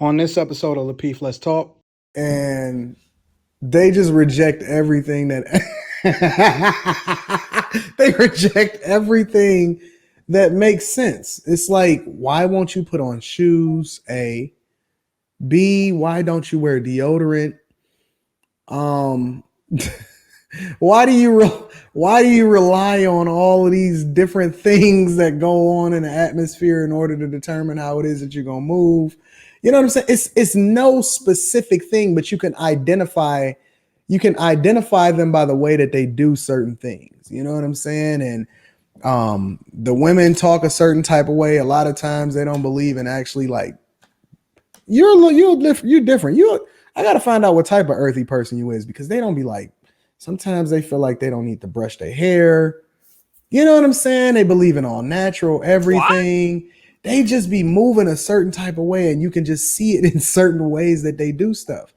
On this episode of Lapeef, Let's Talk. And they just reject everything that they reject everything that makes sense. It's like, why won't you put on shoes? A. B, why don't you wear deodorant? Why do you rely on all of these different things that go on in the atmosphere in order to determine how it is that you're gonna move? You know what I'm saying? It's no specific thing, but you can identify them by the way that they do certain things. You know what I'm saying? And the women talk a certain type of way. A lot of times they don't believe in actually like you're different. I gotta find out what type of earthy person you is, because they don't be like, sometimes they feel like they don't need to brush their hair. You know what I'm saying? They believe in all natural everything. What? They just be moving a certain type of way, and you can just see it in certain ways that they do stuff.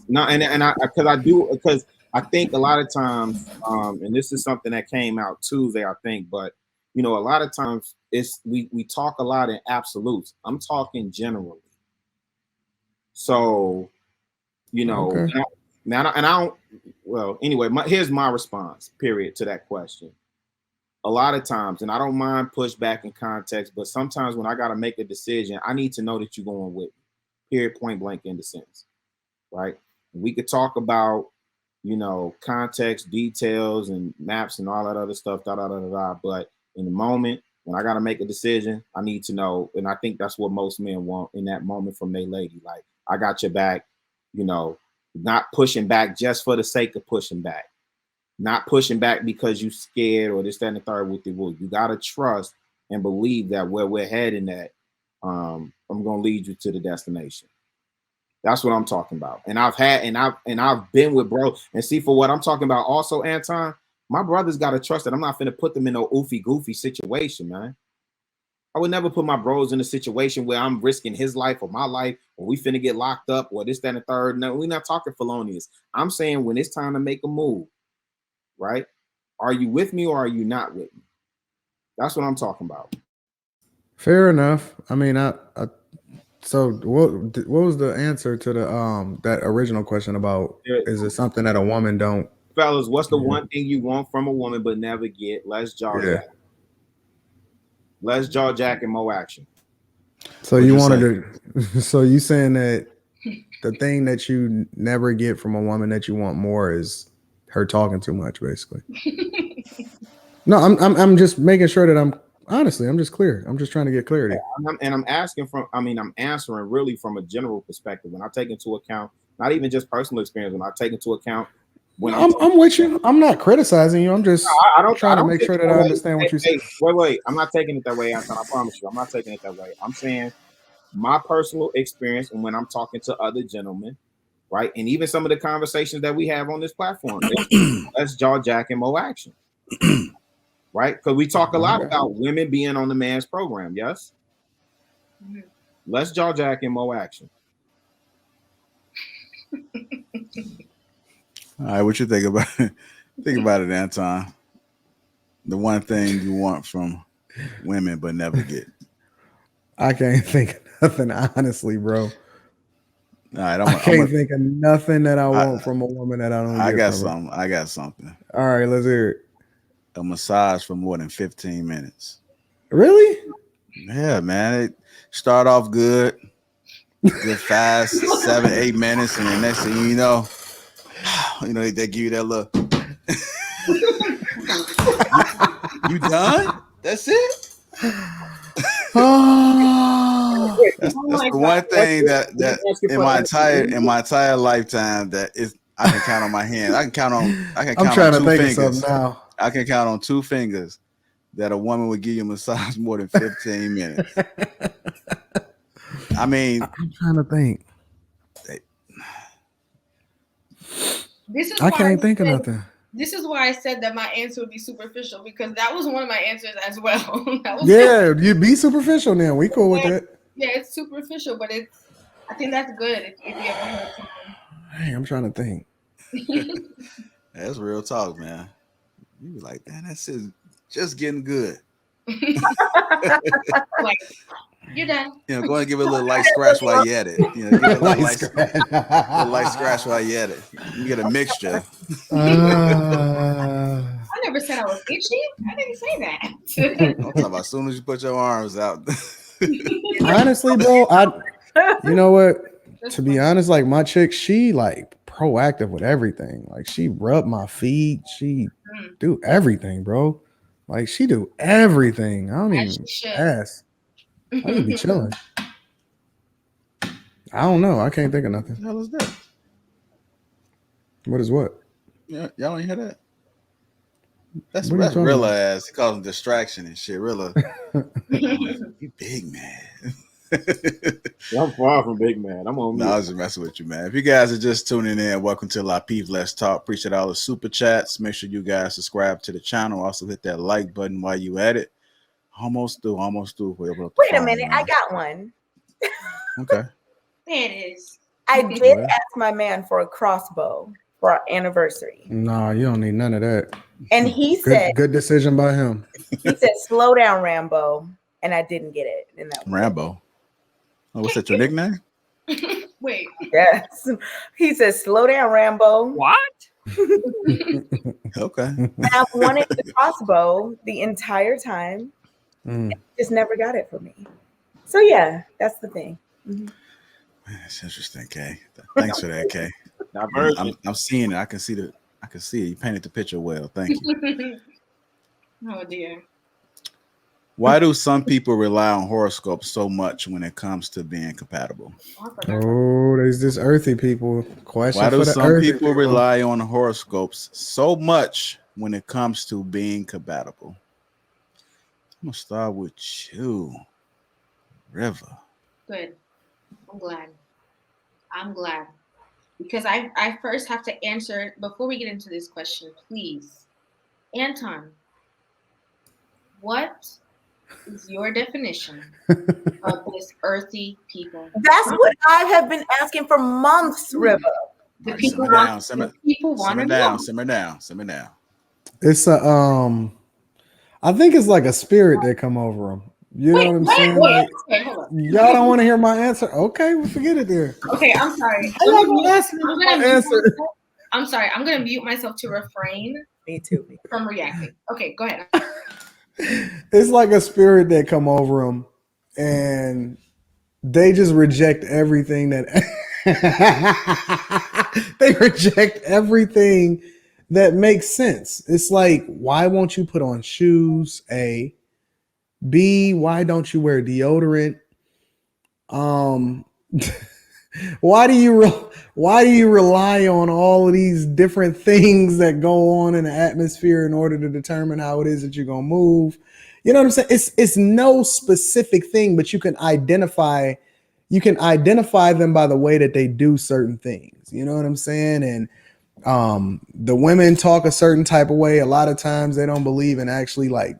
No, because I think a lot of times, and this is something that came out Tuesday, I think, but a lot of times we talk a lot in absolutes. I'm talking generally. So, okay. Here's my response, period, to that question. A lot of times, and I don't mind pushback in context, but sometimes when I got to make a decision, I need to know that you're going with me, period, point blank, in the sense, right? We could talk about, context, details, and maps and all that other stuff, but in the moment, when I got to make a decision, I need to know, and I think that's what most men want in that moment from their lady. Like, I got your back, not pushing back just for the sake of pushing back. Not pushing back because you scared or this, that, and the third with the wood. You got to trust and believe that where we're heading at, I'm going to lead you to the destination. That's what I'm talking about. And I've been with bro. And see, for what I'm talking about also, Anton, my brothers got to trust that I'm not finna put them in no oofy goofy situation, man. I would never put my bros in a situation where I'm risking his life or my life, or we finna get locked up or this, that, and the third. No, we're not talking felonious. I'm saying when it's time to make a move, right? Are you with me or are you not with me? That's what I'm talking about. Fair enough. I mean, so what was the answer to the that original question about, is it something that a woman don't? Fellas, what's the one thing you want from a woman but never get? Let's jaw jack. Let's jaw jack and more action. So you wanted to, so you saying that the thing that you never get from a woman that you want more is her talking too much, basically. No, I'm just making sure that I'm just clear. I'm just trying to get clarity. I'm answering really from a general perspective. When I take into account, not even just personal experience, when I take into account when I'm with you. I'm not criticizing you. I'm just trying to make sure that I understand what you say. Wait. I'm not taking it that way, Anton. I promise you. I'm not taking it that way. I'm saying my personal experience, and when I'm talking to other gentlemen, right, and even some of the conversations that we have on this platform, let's jaw jack and more action, right? Because we talk a lot about women being on the man's program. Yes, let's jaw jack and more action. All right, what you think about it? Think about it, Anton. The one thing you want from women but never get. I can't think of nothing, honestly, bro. All right, I can't think of nothing that I want from a woman that I don't. I got something. All right, let's hear it. A massage for more than 15 minutes. Really? Yeah, man. It start off good, fast, 7, 8 minutes, and the next thing you know, they give you that look. You done? That's it? That's the one thing that in my entire lifetime that is I can count on my hand. I can count on two fingers. Now. I can count on 2 fingers that a woman would give you a massage more than 15 minutes. I mean, I'm trying to think. I can't think of nothing. This is why I said that my answer would be superficial, because that was one of my answers as well. You'd be superficial now. We cool with that. Yeah, it's superficial, but I think that's good if you ever heard something. Hey, I'm trying to think. That's real talk, man. You be like, man, that's just getting good. You're done. You know, go and give it a little light scratch while you're at it. You know, give it a little light scratch while you're at it. You get a mixture. I never said I was itchy. I didn't say that. I'm talking about as soon as you put your arms out. Honestly, bro, you know what? To be honest, like my chick, she like proactive with everything. Like she rub my feet, she do everything, bro. Like she do everything. I don't even ask. I just be chilling. I don't know. I can't think of nothing. What the hell is that? What is what? Yeah, y'all ain't hear that? That's Rilla ass. He calls them distraction and shit. Rilla, you big man. I'm far from big man. I'm on. No, I was just messing with you, man. If you guys are just tuning in, welcome to Lapeef Let's Talk. Appreciate all the super chats. Make sure you guys subscribe to the channel. Also hit that like button while you at it. Almost through. Wait a minute, I got one. Okay. There it is. I did ask my man for a crossbow for our anniversary. No, you don't need none of that. And he said, good decision by him. He said, slow down, Rambo. And I didn't get it. And that Rambo. Oh, what's that, your nickname? Wait. Yes. He said, slow down, Rambo. What? Okay. And I've wanted the crossbow the entire time. Just never got it for me. So yeah, that's the thing. That's interesting, Kay. Thanks for that, Kay. I'm seeing it. I can see it. You painted the picture well. Thank you. Oh dear. Why do some people rely on horoscopes so much when it comes to being compatible? Oh, there's this earthy people question. Why do some people rely on horoscopes so much when it comes to being compatible? I'm gonna start with you, River. Good. I'm glad. Because I first have to answer, before we get into this question, please. Anton, what is your definition of this earthy people? That's what I have been asking for months, River. The people want to know. Simmer down. It's I think it's like a spirit that come over them. You know what I'm saying? Like, hold on. Y'all don't want to hear my answer? Okay, we'll forget it there. Okay, I'm sorry. I'm sorry. I'm going to mute myself to refrain. Me too. From reacting. Okay, go ahead. It's like a spirit that come over them, and they just reject everything that they reject everything that makes sense. It's like, why won't you put on shoes? A. B, why don't you wear deodorant? Why do you rely on all of these different things that go on in the atmosphere in order to determine how it is that you're gonna move? You know what I'm saying? It's no specific thing, but you can identify them by the way that they do certain things. You know what I'm saying? And the women talk a certain type of way. A lot of times they don't believe in actually like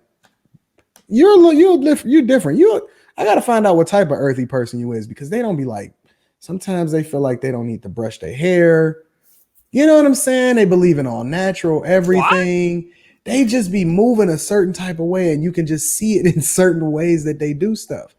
you're different. I gotta find out what type of earthy person you is, because they don't be like, sometimes they feel like they don't need to brush their hair. You know what I'm saying? They believe in all natural everything. What? They just be moving a certain type of way, and you can just see it in certain ways that they do stuff.